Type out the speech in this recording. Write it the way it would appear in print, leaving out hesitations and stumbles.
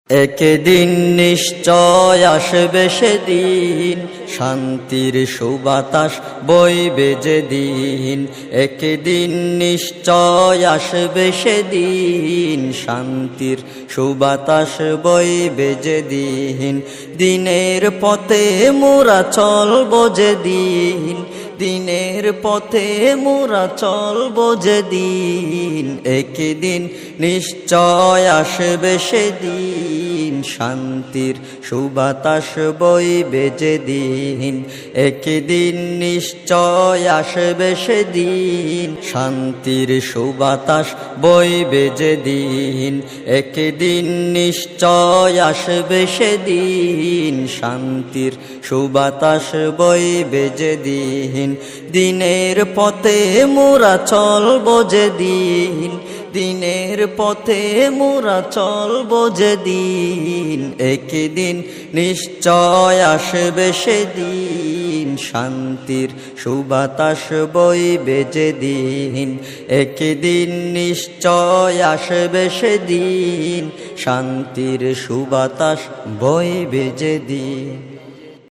একদিন নিশ্চয় আসবে সেদিন, শান্তির সুবাতাস বইবে যেদিন। একদিন নিশ্চয় আসবে সেদিন, শান্তির সুবাতাস বইবে যেদিন। দিনের পথে মোরা চলবো যেদিন, দিনের পথে মোরা চলবো যেদিন। একদিন নিশ্চয় আসবে সেদিন, শান্তির সুবাতাস বইবে যেদিন। একদিন নিশ্চয় আসবে সেদিন, শান্তির সুবাতাস বইবে যেদিন। একদিন নিশ্চয় আসবে সেদিন, শান্তির সুবাতাস বইবে যেদিন। দিনের পথে মোরা চলবো যেদিন, দিনের পথে মোরা চলবো যেদিন। একদিন নিশ্চয় আসবে সেদিন, শান্তির সুবাতাস বইবে যেদিন। একদিন নিশ্চয় আসবে সেদিন, শান্তির সুবাতাস বইবে যেদিন।